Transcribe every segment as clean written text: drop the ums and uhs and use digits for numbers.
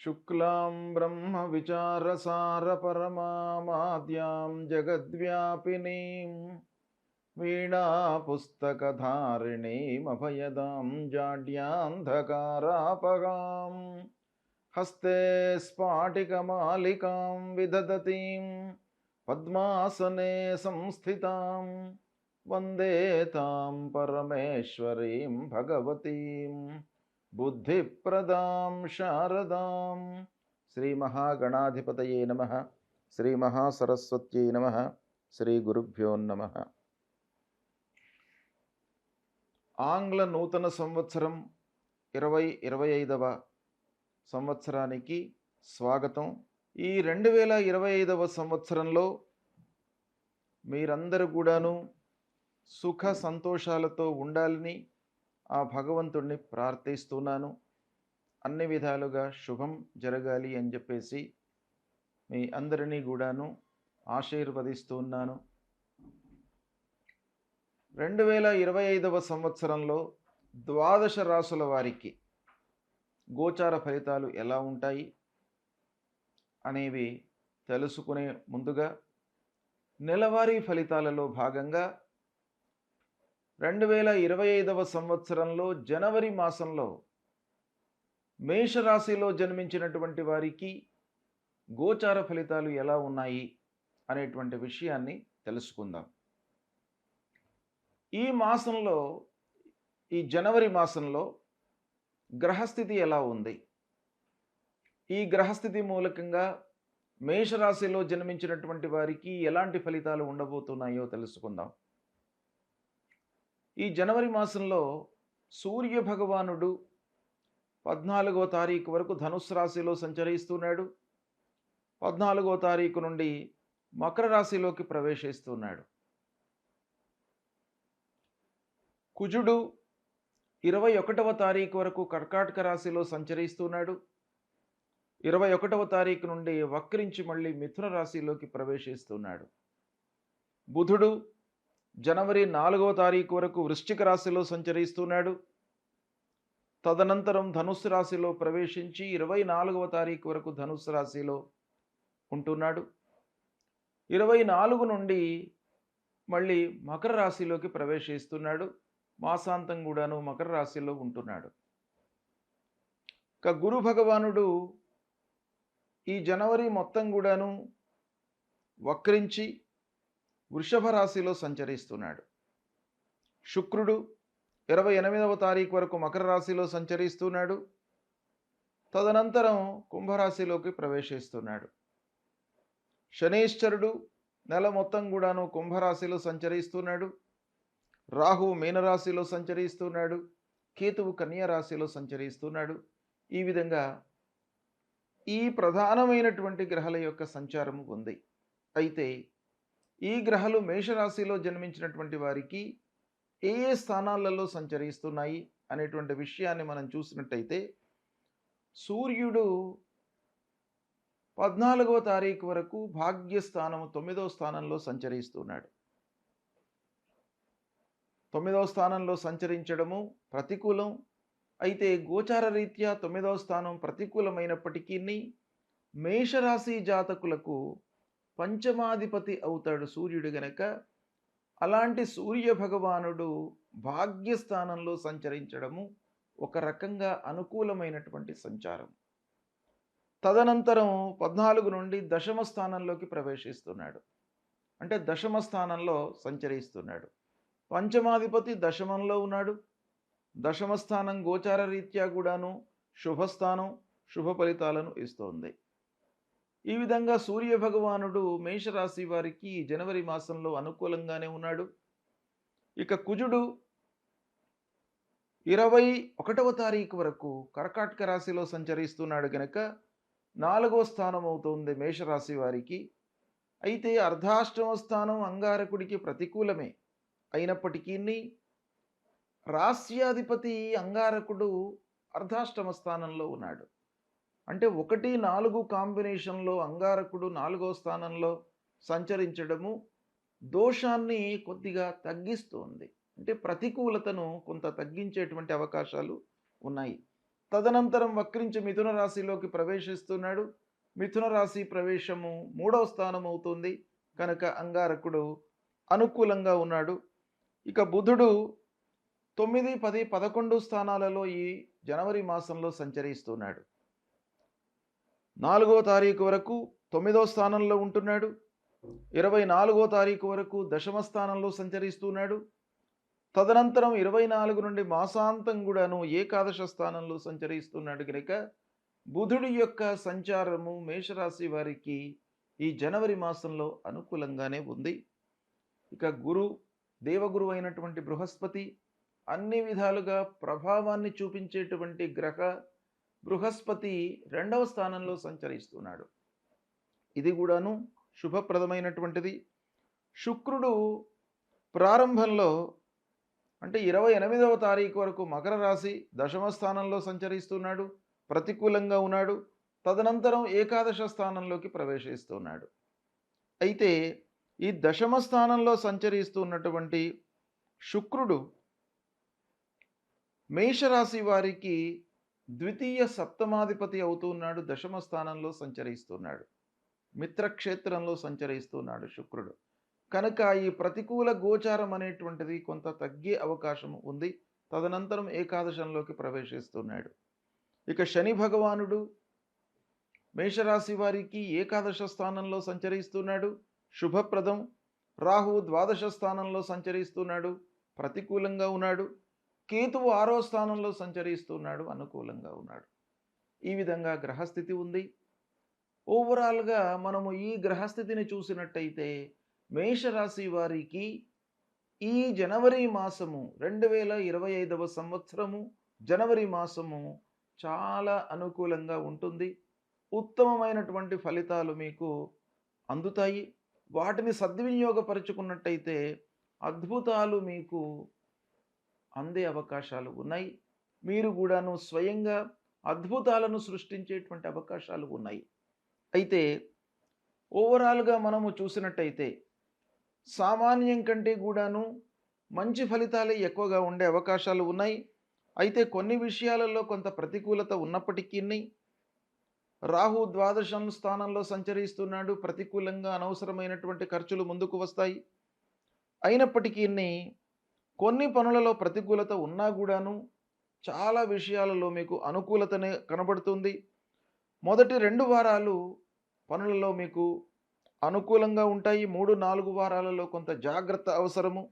शुक्लां ब्रह्मविचारसारपरमामाद्यां जगद्व्यापिनीं वीणापुस्तकधारिणीमभयदां जाड्यान्धकारापगां हस्ते स्फाटिकमालिकां विदधतीं पद्मासने संस्थितां वन्दे तां परमेश्वरीं भगवतीं बुद्धिप्रदां शारदां श्री महागणाधिपतये नमः श्री महासरस्वत्यै नमः श्री गुरुभ्यो नमः। ఆంగ్ల నూతన సంవత్సరం 2025వ సంవత్సరానికి స్వాగతం. ఈ 2025వ సంవత్సరంలో మీరందరూ కూడాను సుఖ సంతోషాలతో ఉండాలని ఆ భగవంతుడిని ప్రార్థిస్తున్నాను. అన్ని విధాలుగా శుభం జరగాలి అని చెప్పేసి మీ అందరినీ కూడాను ఆశీర్వదిస్తున్నాను. 2025వ సంవత్సరంలో ద్వాదశ రాశుల వారికి గోచార ఫలితాలు ఎలా ఉంటాయి అనేవి తెలుసుకునే ముందుగా నెలవారీ ఫలితాలలో భాగంగా 2025వ సంవత్సరంలో జనవరి మాసంలో మేషరాశిలో జన్మించినటువంటి వారికి గోచార ఫలితాలు ఎలా ఉన్నాయి అనేటువంటి విషయాన్ని తెలుసుకుందాం. ఈ మాసంలో ఈ జనవరి మాసంలో గ్రహస్థితి ఎలా ఉంది, ఈ గ్రహస్థితి మూలకంగా మేషరాశిలో జన్మించినటువంటి వారికి ఎలాంటి ఫలితాలు ఉండబోతున్నాయో తెలుసుకుందాం. ఈ జనవరి మాసంలో సూర్య భగవానుడు 14వ తారీఖు వరకు ధనుస్సు రాశిలో సంచరిస్తున్నాడు. 14వ తారీఖు నుండి మకర రాశిలోకి ప్రవేశిస్తున్నాడు. కుజుడు 21వ తారీఖు వరకు కర్కాటక రాశిలో సంచరిస్తున్నాడు. 21వ తారీఖు నుండి వక్రించి మళ్ళీ మిథున రాశిలోకి ప్రవేశిస్తున్నాడు. బుధుడు జనవరి 4వ తారీఖు వరకు వృశ్చిక రాశిలో సంచరిస్తున్నాడు. తదనంతరం ధనుస్సు రాశిలో ప్రవేశించి 24వ తారీఖు వరకు ధనుస్సు రాశిలో ఉంటున్నాడు. 24 నుండి మళ్ళీ మకర రాశిలోకి ప్రవేశిస్తున్నాడు. మాసాంతం కూడాను మకర రాశిలో ఉంటున్నాడు. ఇక గురు భగవానుడు ఈ జనవరి మొత్తం కూడాను వక్రించి వృషభ రాశిలో సంచరిస్తున్నాడు. శుక్రుడు 28వ తారీఖు వరకు మకర రాశిలో సంచరిస్తున్నాడు. తదనంతరం కుంభరాశిలోకి ప్రవేశిస్తున్నాడు. శనీశ్వరుడు నెల మొత్తం కూడాను కుంభరాశిలో సంచరిస్తున్నాడు. రాహు మీనరాశిలో సంచరిస్తున్నాడు. కేతువు కన్యా రాశిలో సంచరిస్తున్నాడు. ఈ విధంగా ఈ ప్రధానమైనటువంటి గ్రహాల యొక్క సంచారము ఉంది. అయితే ఈ గ్రహాలు మేషరాశిలో జన్మించినటువంటి వారికి ఏ ఏ స్థానాలలో సంచరిస్తున్నాయి అనేటువంటి విషయాన్ని మనం చూసినట్టయితే సూర్యుడు 14వ తారీఖు వరకు భాగ్యస్థానము 9వ స్థానంలో సంచరిస్తున్నాడు. 9వ స్థానంలో సంచరించడము ప్రతికూలం. అయితే గోచార రీత్యా 9వ స్థానం ప్రతికూలమైనప్పటికీ మేషరాశి జాతకులకు పంచమాధిపతి అవుతాడు సూర్యుడు గనక అలాంటి సూర్య భగవానుడు భాగ్యస్థానంలో సంచరించడము ఒక రకంగా అనుకూలమైనటువంటి సంచారం. తదనంతరం 14 నుండి దశమ స్థానంలోకి ప్రవేశిస్తున్నాడు. అంటే దశమ స్థానంలో సంచరిస్తున్నాడు. పంచమాధిపతి దశమంలో ఉన్నాడు. దశమ స్థానం గోచార రీత్యా కూడాను శుభస్థానం, శుభ ఫలితాలను ఇస్తోంది. ఈ విధంగా సూర్య భగవానుడు మేషరాశి వారికి జనవరి మాసంలో అనుకూలంగానే ఉన్నాడు. ఇక కుజుడు 21వ తారీఖు వరకు కర్కాటక రాశిలో సంచరిస్తున్నాడు కనుక 4వ స్థానం అవుతుంది మేషరాశి వారికి. అయితే అర్ధాష్టమ స్థానం అంగారకుడికి ప్రతికూలమే అయినప్పటికీ రాస్యాధిపతి అంగారకుడు అర్ధాష్టమ స్థానంలో ఉన్నాడు. అంటే 1-4 కాంబినేషన్లో అంగారకుడు 4వ స్థానంలో సంచరించడము దోషాన్ని కొద్దిగా తగ్గిస్తోంది. అంటే ప్రతికూలతను కొంత తగ్గించేటువంటి అవకాశాలు ఉన్నాయి. తదనంతరం వక్రించి మిథున రాశిలోకి ప్రవేశిస్తున్నాడు. మిథున రాశి ప్రవేశము 3వ స్థానం అవుతుంది. కనుక అంగారకుడు అనుకూలంగా ఉన్నాడు. ఇక బుధుడు 9, 10, 11 స్థానాలలో ఈ జనవరి మాసంలో సంచరిస్తున్నాడు. 4వ తారీఖు వరకు 9వ స్థానంలో ఉంటున్నాడు. 24వ తారీఖు వరకు దశమ స్థానంలో సంచరిస్తున్నాడు. తదనంతరం 24 నుండి మాసాంతం కూడాను ఏకాదశ స్థానంలో సంచరిస్తున్నాడు కనుక బుధుడి యొక్క సంచారము మేషరాశి వారికి ఈ జనవరి మాసంలో అనుకూలంగానే ఉంది. ఇక దేవగురు అయినటువంటి బృహస్పతి అన్ని విధాలుగా ప్రభావాన్ని చూపించేటువంటి గ్రహ బృహస్పతి 2వ స్థానంలో సంచరిస్తున్నాడు. ఇది కూడాను శుభప్రదమైనటువంటిది. శుక్రుడు ప్రారంభంలో అంటే 28వ తారీఖు వరకు మకర రాశి దశమ స్థానంలో సంచరిస్తున్నాడు, ప్రతికూలంగా ఉన్నాడు. తదనంతరం ఏకాదశ స్థానంలోకి ప్రవేశిస్తున్నాడు. అయితే ఈ దశమ స్థానంలో సంచరిస్తున్నటువంటి శుక్రుడు మేషరాశి వారికి ద్వితీయ సప్తమాధిపతి అవుతున్నాడు. దశమ స్థానంలో సంచరిస్తున్నాడు, మిత్రక్షేత్రంలో సంచరిస్తున్నాడు శుక్రుడు. కనుక ఈ ప్రతికూల గోచారం అనేటువంటిది కొంత తగ్గే అవకాశం ఉంది. తదనంతరం ఏకాదశంలోకి ప్రవేశిస్తున్నాడు. ఇక శని భగవానుడు మేషరాశి వారికి ఏకాదశ స్థానంలో సంచరిస్తున్నాడు, శుభప్రదం. రాహు ద్వాదశ స్థానంలో సంచరిస్తున్నాడు, ప్రతికూలంగా ఉన్నాడు. కేతువు 6వ స్థానంలో సంచరిస్తున్నాడు, అనుకూలంగా ఉన్నాడు. ఈ విధంగా గ్రహస్థితి ఉంది. ఓవరాల్గా మనము ఈ గ్రహస్థితిని చూసినట్టయితే మేషరాశి వారికి ఈ జనవరి మాసము 2025వ సంవత్సరము జనవరి మాసము చాలా అనుకూలంగా ఉంటుంది. ఉత్తమమైనటువంటి ఫలితాలు మీకు అందుతాయి. వాటిని సద్వినియోగపరుచుకున్నట్టయితే అద్భుతాలు మీకు అందే అవకాశాలు ఉన్నాయి. మీరు కూడాను స్వయంగా అద్భుతాలను సృష్టించేటువంటి అవకాశాలు ఉన్నాయి. అయితే ఓవరాల్గా మనము చూసినట్టయితే సామాన్యం కంటే కూడాను మంచి ఫలితాలే ఎక్కువగా ఉండే అవకాశాలు ఉన్నాయి. అయితే కొన్ని విషయాలలో కొంత ప్రతికూలత ఉన్నప్పటికీ రాహు ద్వాదశం స్థానంలో సంచరిస్తున్నాడు, ప్రతికూలంగా అనవసరమైనటువంటి ఖర్చులు ముందుకు వస్తాయి. అయినప్పటికీ కొన్ని పనులలో ప్రతికూలత ఉన్నా కూడాను చాలా విషయాలలో మీకు అనుకూలతనే కనబడుతుంది. మొదటి 2 వారాలు పనులలో మీకు అనుకూలంగా ఉంటాయి. 3, 4 వారాలలో కొంత జాగ్రత్త అవసరము.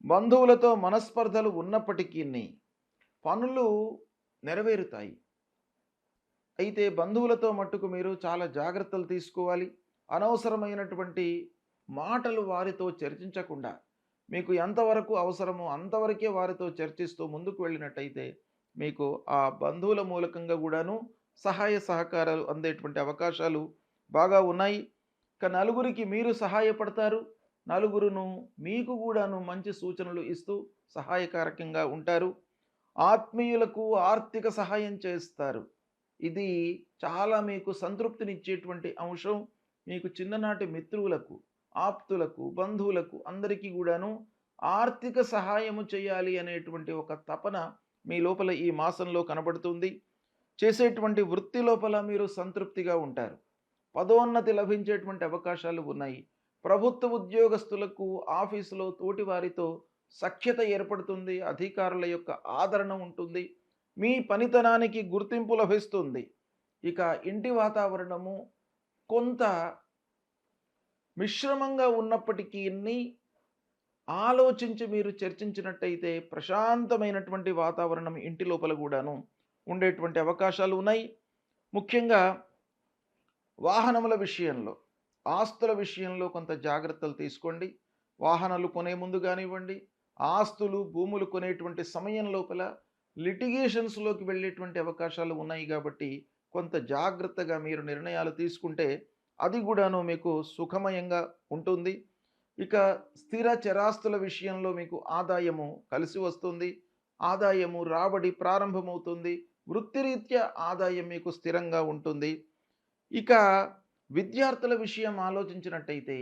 బంధువులతో మనస్పర్ధలు ఉన్నప్పటికీ పనులు నెరవేరుతాయి. అయితే బంధువులతో మట్టుకు మీరు చాలా జాగ్రత్తలు తీసుకోవాలి. అనవసరమైనటువంటి మాటలు వారితో చర్చించకుండా మీకు ఎంతవరకు అవసరమో అంతవరకే వారితో చర్చిస్తూ ముందుకు వెళ్ళినట్టయితే మీకు ఆ బంధువుల మూలకంగా కూడాను సహాయ సహకారాలు అందేటువంటి అవకాశాలు బాగా ఉన్నాయి. ఇక నలుగురికి మీరు సహాయపడతారు, నలుగురును మీకు కూడాను మంచి సూచనలు ఇస్తూ సహాయకారకంగా ఉంటారు. ఆత్మీయులకు ఆర్థిక సహాయం చేస్తారు. ఇది చాలా మీకు సంతృప్తినిచ్చేటువంటి అంశం. మీకు చిన్ననాటి మిత్రులకు, ఆప్తులకు, బంధువులకు అందరికీ కూడాను ఆర్థిక సహాయము చేయాలి అనేటువంటి ఒక తపన మీ లోపల ఈ మాసంలో కనబడుతుంది. చేసేటువంటి వృత్తి లోపల మీరు సంతృప్తిగా ఉంటారు. పదోన్నతి లభించేటువంటి అవకాశాలు ఉన్నాయి. ప్రభుత్వ ఉద్యోగస్తులకు ఆఫీసులో తోటి వారితో సఖ్యత ఏర్పడుతుంది. అధికారుల యొక్క ఆదరణ ఉంటుంది. మీ పనితనానికి గుర్తింపు లభిస్తుంది. ఇక ఇంటి వాతావరణము కొంత మిశ్రమంగా ఉన్నప్పటికీ ఆలోచించి మీరు చర్చించినట్టయితే ప్రశాంతమైనటువంటి వాతావరణం ఇంటి లోపల కూడాను ఉండేటువంటి అవకాశాలు ఉన్నాయి. ముఖ్యంగా వాహనముల విషయంలో, ఆస్తుల విషయంలో కొంత జాగ్రత్తలు తీసుకోండి. వాహనాలు కొనే ముందు కానివ్వండి, ఆస్తులు భూములు కొనేటువంటి సమయం లోపల లిటిగేషన్స్లోకి వెళ్ళేటువంటి అవకాశాలు ఉన్నాయి. కాబట్టి కొంత జాగ్రత్తగా మీరు నిర్ణయాలు తీసుకుంటే అది కూడాను మీకు సుఖమయంగా ఉంటుంది. ఇక స్థిర చరాస్తుల విషయంలో మీకు ఆదాయము కలిసి వస్తుంది. ఆదాయము రాబడి ప్రారంభమవుతుంది. వృత్తిరీత్యా ఆదాయం మీకు స్థిరంగా ఉంటుంది. ఇక విద్యార్థుల విషయం ఆలోచించినట్టయితే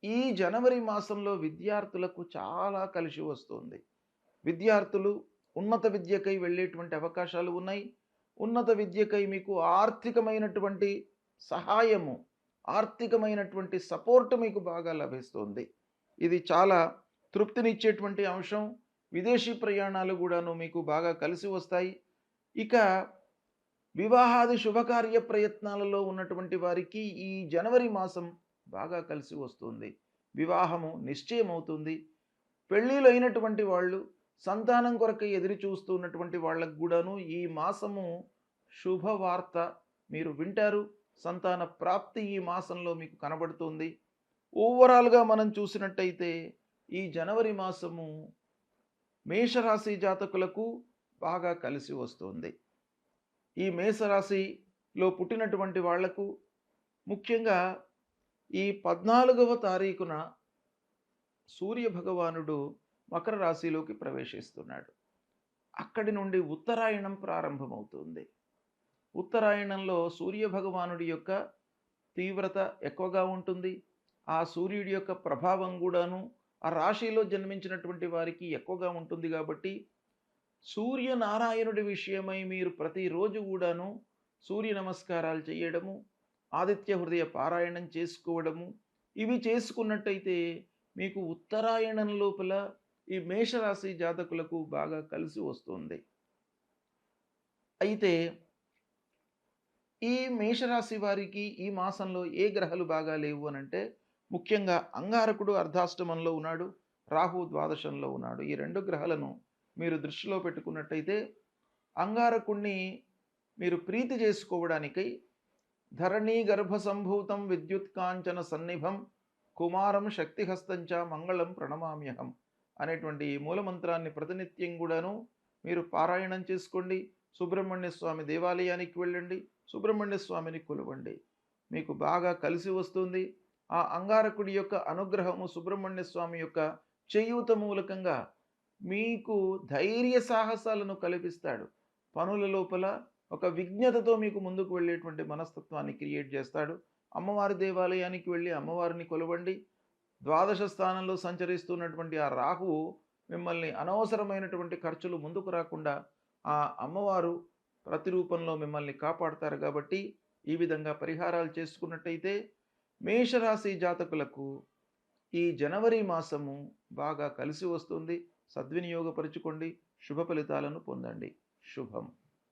ఈ జనవరి మాసంలో విద్యార్థులకు చాలా కలిసి వస్తుంది. విద్యార్థులు ఉన్నత విద్యకై వెళ్ళేటువంటి అవకాశాలు ఉన్నాయి. ఉన్నత విద్యకై మీకు ఆర్థికమైనటువంటి సహాయము, ఆర్థికమైనటువంటి సపోర్ట్ మీకు బాగా లభిస్తుంది. ఇది చాలా తృప్తినిచ్చేటువంటి అంశం. విదేశీ ప్రయాణాలు కూడాను మీకు బాగా కలిసి వస్తాయి. ఇక వివాహాది శుభకార్య ప్రయత్నాలలో ఉన్నటువంటి వారికి ఈ జనవరి మాసం బాగా కలిసి వస్తుంది. వివాహము నిశ్చయమవుతుంది. పెళ్ళిళ్ళు అయినటువంటి వాళ్ళు సంతానం కొరకై ఎదురు చూస్తున్నటువంటి వాళ్ళకు కూడాను ఈ మాసము శుభవార్త మీరు వింటారు. సంతాన ప్రాప్తి ఈ మాసంలో మీకు కనబడుతుంది. ఓవరాల్గా మనం చూసినట్టయితే ఈ జనవరి మాసము మేషరాశి జాతకులకు బాగా కలిసి వస్తుంది. ఈ మేషరాశిలో పుట్టినటువంటి వాళ్లకు ముఖ్యంగా ఈ 14వ తారీఖున సూర్య భగవానుడు మకర రాశిలోకి ప్రవేశిస్తున్నాడు. అక్కడి నుండి ఉత్తరాయణం ప్రారంభమవుతుంది. ఉత్తరాయణంలో సూర్య భగవానుడి యొక్క తీవ్రత ఎక్కువగా ఉంటుంది. ఆ సూర్యుడి యొక్క ప్రభావం కూడాను ఆ రాశిలో జన్మించినటువంటి వారికి ఎక్కువగా ఉంటుంది. కాబట్టి సూర్యనారాయణుడి విషయమై మీరు ప్రతిరోజు కూడాను సూర్య నమస్కారాలు చేయడము, ఆదిత్య హృదయ పారాయణం చేసుకోవడము, ఇవి చేసుకున్నట్టయితే మీకు ఉత్తరాయణం లోపల ఈ మేషరాశి జాతకులకు బాగా కలిసి వస్తుంది. అయితే ఈ మేషరాశి వారికి ఈ మాసంలో ఏ గ్రహాలు బాగా లేవు అనంటే ముఖ్యంగా అంగారకుడు అర్ధాష్టమంలో ఉన్నాడు, రాహు ద్వాదశంలో ఉన్నాడు. ఈ రెండు గ్రహాలను మీరు దృష్టిలో పెట్టుకున్నట్టయితే అంగారకుణ్ణి మీరు ప్రీతి చేసుకోవడానికై ధరణీ గర్భ సంభూతం విద్యుత్ కాంచన సన్నిభం కుమారం శక్తిహస్తంచ మంగళం ప్రణమామ్యహం అనేటువంటి మూలమంత్రాన్ని ప్రతినిత్యం కూడాను మీరు పారాయణం చేసుకోండి. సుబ్రహ్మణ్య స్వామి దేవాలయానికి వెళ్ళండి, సుబ్రహ్మణ్య స్వామిని కొలవండి. మీకు బాగా కలిసి వస్తుంది. ఆ అంగారకుడి యొక్క అనుగ్రహము, సుబ్రహ్మణ్య స్వామి యొక్క చేయూత మూలకంగా మీకు ధైర్య సాహసాలను కల్పిస్తాడు. పనుల లోపల ఒక విజ్ఞతతో మీకు ముందుకు వెళ్ళేటువంటి మనస్తత్వాన్ని క్రియేట్ చేస్తాడు. అమ్మవారి దేవాలయానికి వెళ్ళి అమ్మవారిని కొలవండి. ద్వాదశ స్థానంలో సంచరిస్తున్నటువంటి ఆ రాహువు మిమ్మల్ని అనవసరమైనటువంటి ఖర్చులు ముందుకు రాకుండా ఆ అమ్మవారు ప్రతిరూపంలో మిమ్మల్ని కాపాడతారు. కాబట్టి ఈ విధంగా పరిహారాలు చేసుకున్నట్టయితే మేషరాశి జాతకులకు ఈ జనవరి మాసము బాగా కలిసి వస్తుంది. సద్వినియోగపరుచుకోండి, శుభ ఫలితాలను పొందండి. శుభం.